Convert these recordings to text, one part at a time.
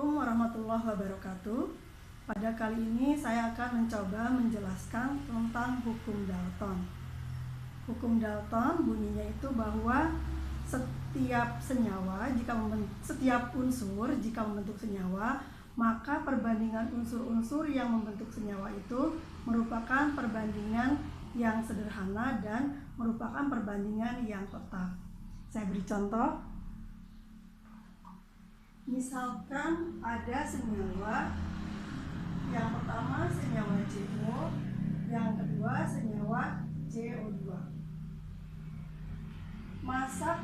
Assalamualaikum warahmatullahi wabarakatuh. Pada kali ini saya akan mencoba menjelaskan tentang hukum Dalton. Hukum Dalton bunyinya itu bahwa setiap unsur jika membentuk senyawa, maka perbandingan unsur-unsur yang membentuk senyawa itu merupakan perbandingan yang sederhana dan merupakan perbandingan yang tetap. Saya beri contoh. Misalkan ada senyawa, yang pertama senyawa CO, yang kedua senyawa CO2. Massa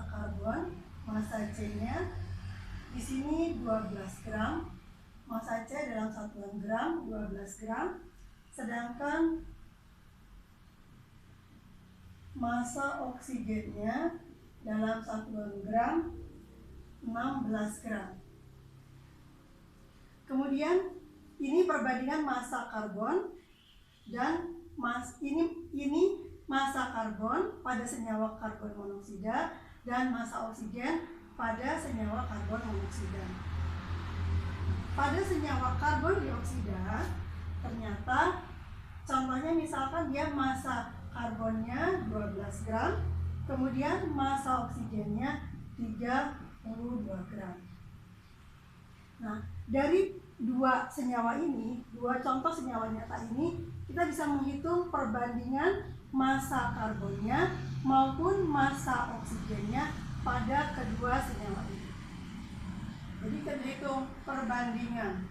karbon, massa C-nya di sini 12 gram, massa C dalam satuan gram 12 gram, sedangkan massa oksigennya dalam satuan gram 16 gram. Kemudian ini perbandingan massa karbon dan ini massa karbon pada senyawa karbon monoksida dan massa oksigen pada senyawa karbon monoksida. Pada senyawa karbon dioksida ternyata contohnya misalkan dia massa karbonnya 12 gram, kemudian massa oksigennya 32 gram. Nah, dari dua contoh senyawa nyata ini, kita bisa menghitung perbandingan massa karbonnya maupun massa oksigennya pada kedua senyawa ini. Jadi kita hitung perbandingan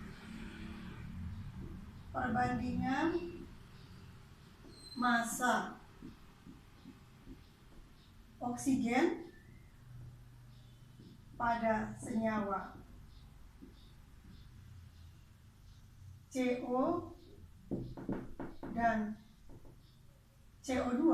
massa oksigen pada senyawa CO dan CO2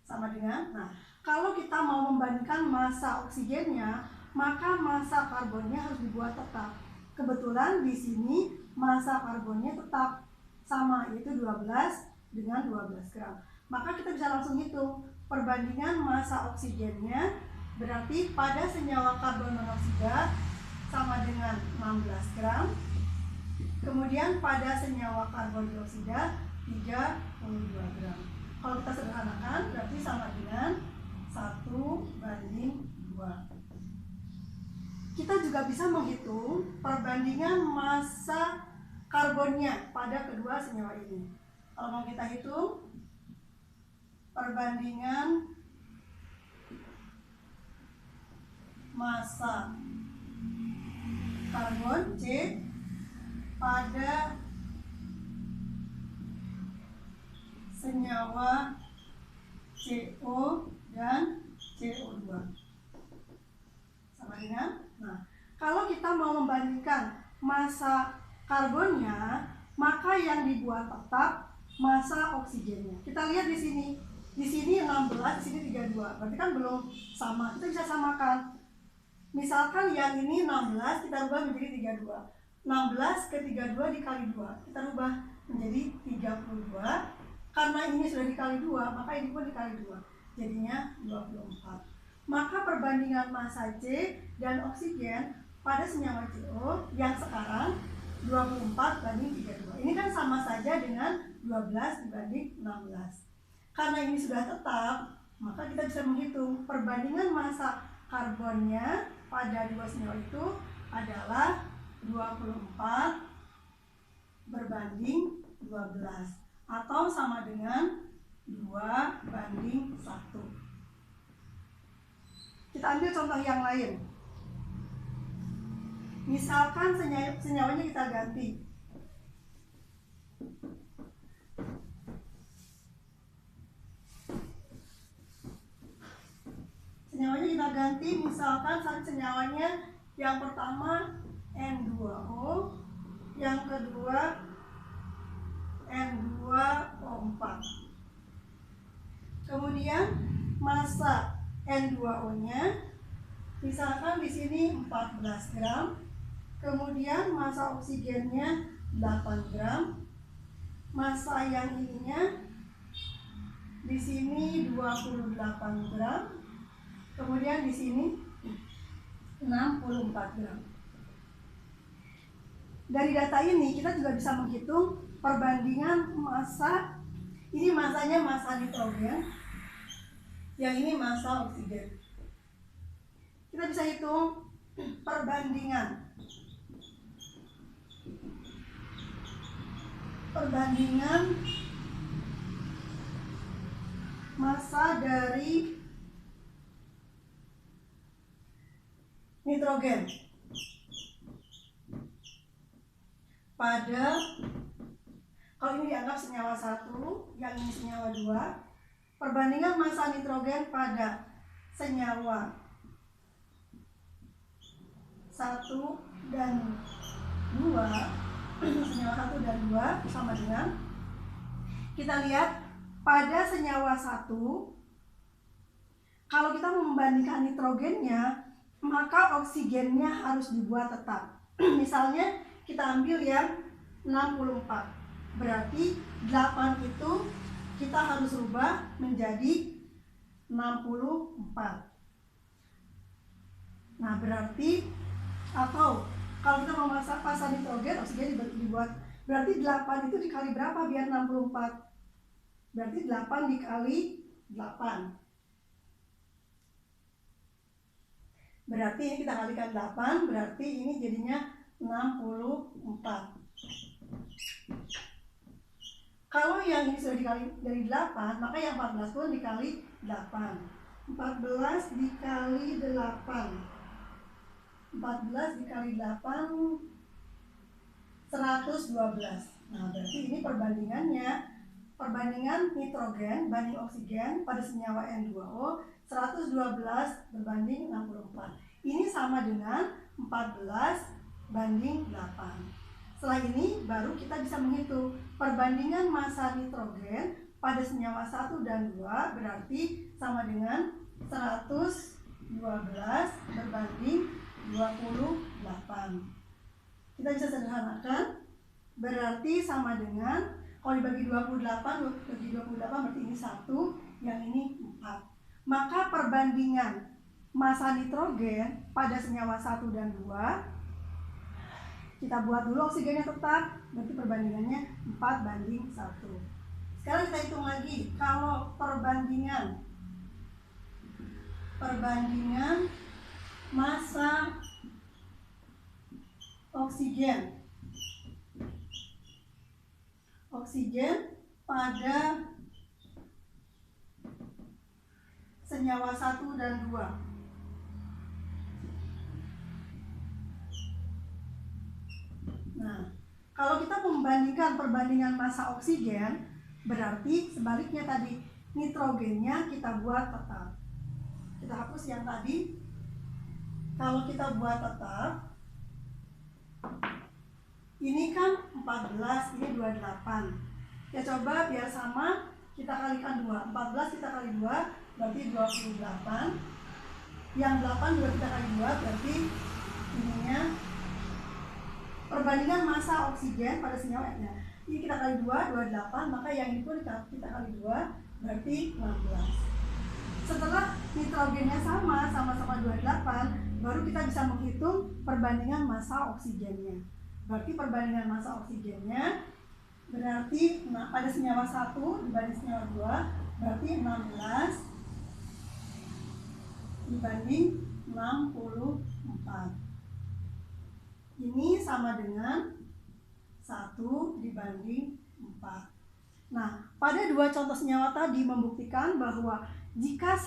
sama dengan, kalau kita mau membandingkan massa oksigennya, maka massa karbonnya harus dibuat tetap. Kebetulan di sini massa karbonnya tetap sama, yaitu 12 dengan 12 gram. Maka kita bisa langsung hitung perbandingan massa oksigennya, berarti pada senyawa karbon monoksida sama dengan 16 gram. Kemudian pada senyawa karbon dioksida 32 gram. Kalau kita sederhanakan berarti sama dengan 1:2. Kita juga bisa menghitung perbandingan massa karbonnya pada kedua senyawa ini. Kalau mau kita hitung perbandingan massa karbon C pada senyawa CO dan CO2 sama dengan, kalau kita mau membandingkan massa karbonnya, maka yang dibuat tetap massa oksigennya. Kita lihat di sini 16, di sini 32. Berarti kan belum sama. Kita bisa samakan. Misalkan yang ini 16 kita rubah menjadi 32. 16 ke 32 dikali 2. Kita rubah menjadi 32. Karena ini sudah dikali 2, maka ini pun dikali 2. Jadinya 24. Maka perbandingan massa C dan oksigen pada senyawa CO yang sekarang 24:32. Ini kan sama saja dengan 12:16. Karena ini sudah tetap, maka kita bisa menghitung perbandingan massa karbonnya pada dua senyawa itu adalah 24:12 atau sama dengan 2:1. Kita ambil contoh yang lain. Misalkan senyawanya kita ganti. Misalkan senyawanya yang pertama N2O, yang kedua N2O4. Kemudian massa N2O-nya misalkan di sini 14 gram. Kemudian massa oksigennya 8 gram. Massa yang ininya di sini 28 gram. Kemudian di sini 64 gram. Dari data ini kita juga bisa menghitung perbandingan massa. Ini masanya massa nitrogen, yang ini massa oksigen. Kita bisa hitung perbandingan massa dari nitrogen pada, kalau ini dianggap senyawa 1, yang ini senyawa 2, perbandingan massa nitrogen pada senyawa 1 dan 2, senyawa 1 dan 2 sama dengan, kita lihat pada senyawa 1, kalau kita membandingkan nitrogennya, maka oksigennya harus dibuat tetap. Misalnya kita ambil yang 64, berarti 8 itu kita harus rubah menjadi 64. Nah berarti, atau kalau kita mau masak massa nitrogen, oksigen dibuat, berarti 8 itu dikali berapa biar 64? Berarti 8 dikali 8. Berarti ini kita kalikan 8, berarti ini jadinya 64. Kalau yang ini sudah dikali dari 8, maka yang 14 pun dikali 8. 14 dikali 8. 14 dikali 8, 112. Nah, berarti ini perbandingan nitrogen banding oksigen pada senyawa N2O 112 berbanding 64. Ini sama dengan 14 banding 8. Setelah ini baru kita bisa menghitung perbandingan massa nitrogen pada senyawa 1 dan 2, berarti sama dengan 112 berbanding 28. Kita bisa sederhanakan, berarti sama dengan, kalau dibagi 28 berarti ini 1, yang ini 4. Maka perbandingan massa nitrogen pada senyawa 1 dan 2, kita buat dulu oksigennya tetap, berarti perbandingannya 4 banding 1. Sekarang kita hitung lagi, kalau perbandingan massa oksigen pada senyawa 1 dan 2. Nah, kalau kita membandingkan perbandingan massa oksigen, berarti sebaliknya tadi, nitrogennya kita buat tetap. Kita hapus yang tadi. Kalau kita buat tetap, ini kan 14, ini 28. Ya coba biar sama, kita kalikan 2. 14 kita kali 2, berarti 28. Yang 8 juga kita kali 2, berarti ininya perbandingan massa oksigen pada senyawa N. Ini kita kali 2, 28, maka yang ini pun kita kali 2, berarti 16. Setelah nitrogennya sama-sama 28, baru kita bisa menghitung perbandingan massa oksigennya. Berarti perbandingan massa oksigennya, berarti pada senyawa 1 dibanding senyawa 2, berarti 16 dibanding 64. Ini sama dengan 1 dibanding 4. Nah, pada dua contoh senyawa tadi membuktikan bahwa jika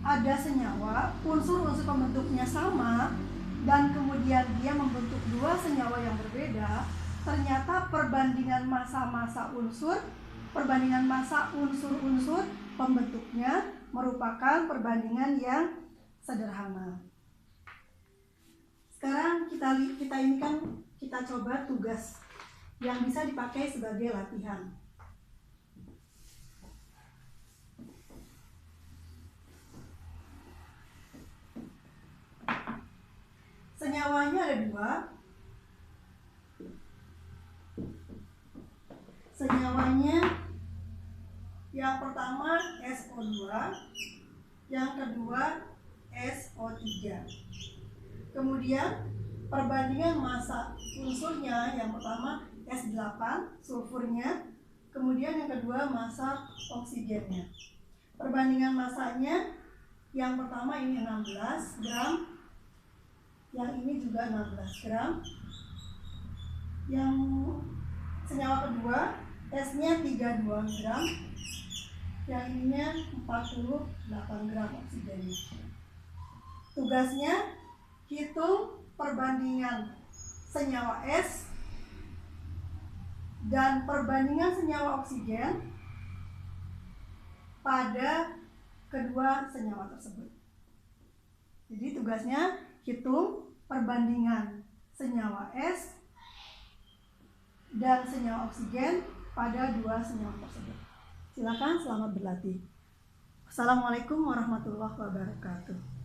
ada senyawa, unsur-unsur pembentuknya sama, dan kemudian dia membentuk dua senyawa yang berbeda, ternyata perbandingan massa unsur-unsur pembentuknya merupakan perbandingan yang sederhana. Sekarang kita coba tugas yang bisa dipakai sebagai latihan. Senyawanya ada 2. Senyawanya yang pertama SO2, yang kedua SO3. Kemudian perbandingan massa unsurnya, yang pertama S8 sulfurnya, kemudian yang kedua massa oksigennya. Perbandingan massanya, yang pertama ini 16 gram, yang ini juga 16 gram. Yang senyawa kedua S-nya 32 gram, yang ininya 48 gram oksigennya. Tugasnya hitung perbandingan senyawa S dan perbandingan senyawa oksigen pada kedua senyawa tersebut. Jadi tugasnya hitung perbandingan senyawa S dan senyawa oksigen pada dua senyawa tersebut. Silakan, selamat berlatih. Assalamualaikum warahmatullahi wabarakatuh.